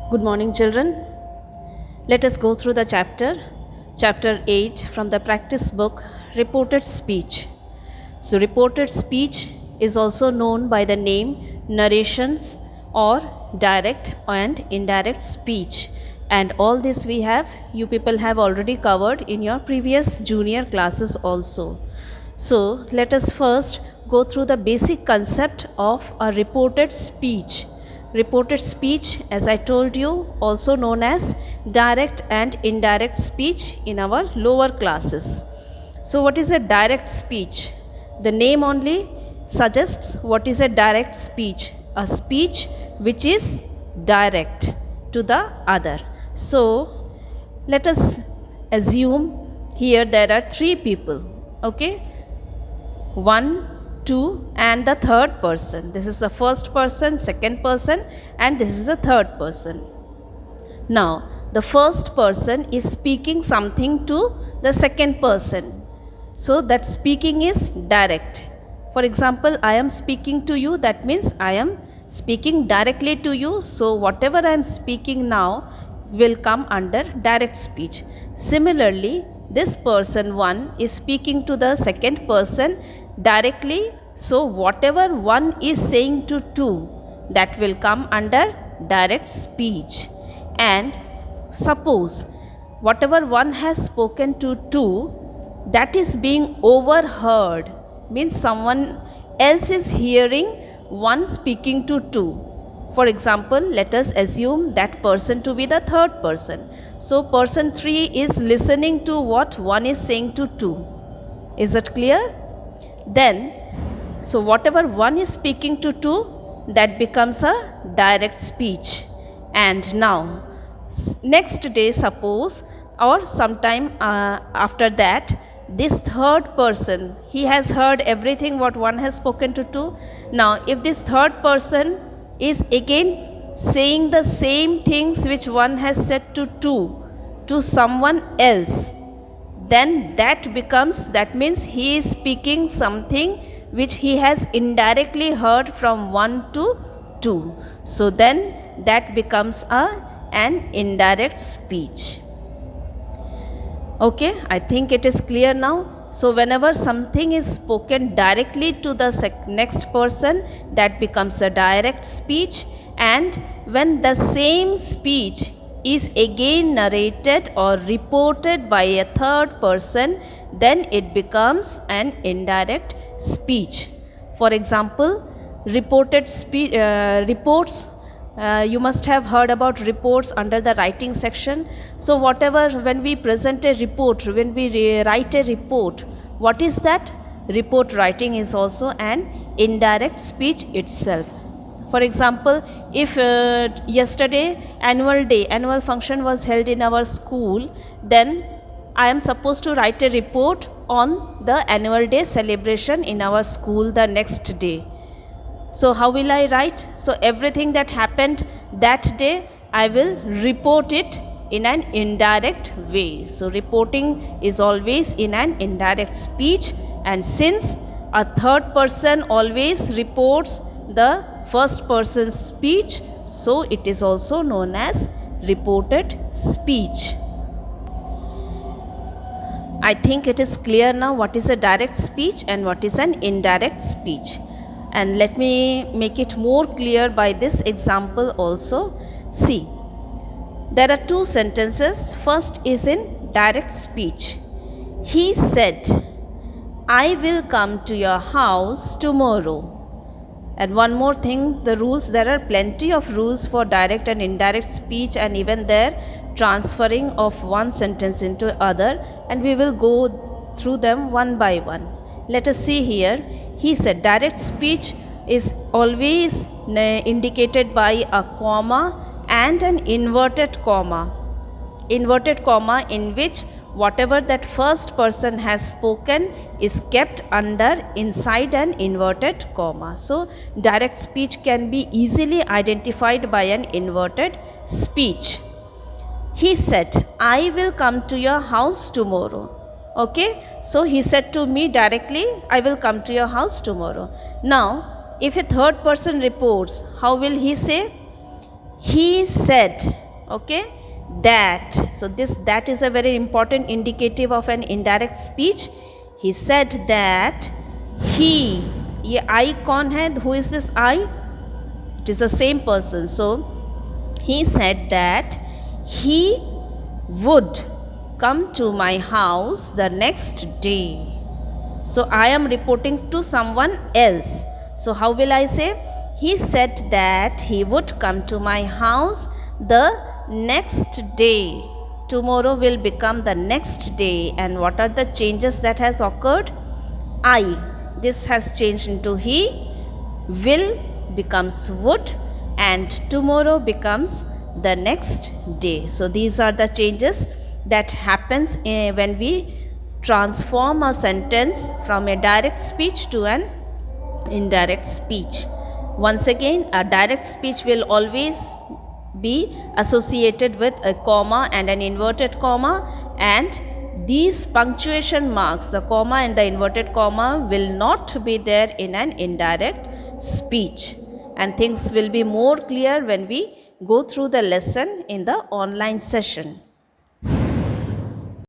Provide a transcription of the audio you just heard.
Good morning, children. Let us go through the chapter 8 from the practice book, Reported Speech. So, reported speech is also known by the name narrations or direct and indirect speech. And all this you people have already covered in your previous junior classes also. So, let us first go through the basic concept of a reported speech. Reported speech, as I told you, also known as direct and indirect speech in our lower classes. So, what is a direct speech? The name only suggests what is a direct speech. A speech which is direct to the other. So, let us assume here there are three people. Okay? One, two, and the third person. This is the first person, second person, and this is the third person. Now, the first person is speaking something to the second person. So, that speaking is direct. For example, I am speaking to you, that means I am speaking directly to you. So, whatever I am speaking now will come under direct speech. Similarly, this person 1 is speaking to the second person directly. So, whatever 1 is saying to 2, that will come under direct speech. And suppose whatever 1 has spoken to 2, that is being overheard, means someone else is hearing 1 speaking to 2. For example, let us assume that person to be the third person. So, person 3 is listening to what 1 is saying to 2. Is it clear? Then, so whatever 1 is speaking to 2, that becomes a direct speech. And now, next day suppose, or sometime after that, this third person, he has heard everything what 1 has spoken to 2. Now, if this third person is again saying the same things which 1 has said to 2 to someone else, then that means he is speaking something which he has indirectly heard from 1 to 2. So, then that becomes an indirect speech. Okay, I think it is clear now. So, whenever something is spoken directly to the next person, that becomes a direct speech. And when the same speech is again narrated or reported by a third person, then it becomes an indirect speech. For example, reports. You must have heard about reports under the writing section. So, when we present a report, when we write a report, what is that? Report writing is also an indirect speech itself. For example, if yesterday annual function was held in our school, then I am supposed to write a report on the annual day celebration in our school the next day. So, how will I write? So, everything that happened that day, I will report it in an indirect way. So, reporting is always in an indirect speech, and since a third person always reports the first person's speech, so it is also known as reported speech. I think it is clear now what is a direct speech and what is an indirect speech. And let me make it more clear by this example also. See, there are two sentences. First is in direct speech. He said, I will come to your house tomorrow. And one more thing, the rules, there are plenty of rules for direct and indirect speech, and even there transferring of one sentence into other, and we will go through them one by one. Let us see here. He said direct speech is always indicated by a comma and an inverted comma. Inverted comma in which whatever that first person has spoken is kept inside an inverted comma. So, direct speech can be easily identified by an inverted speech. He said, I will come to your house tomorrow. Okay, so he said to me directly, I will come to your house tomorrow. Now, if a third person reports, how will he say? he said, okay, that. So this that is a very important indicative of an indirect speech. He said that he, ये I कौन है? Who is this I? It is the same person. So he said that he would come to my house the next day. So I am reporting to someone else. So how will I say? He said that he would come to my house the next day. Tomorrow will become the next day. And what are the changes that has occurred? I. This has changed into he. Will becomes would. And tomorrow becomes the next day. So these are the changes that happens when we transform a sentence from a direct speech to an indirect speech. Once again, a direct speech will always be associated with a comma and an inverted comma, and these punctuation marks, the comma and the inverted comma, will not be there in an indirect speech. And things will be more clear when we go through the lesson in the online session.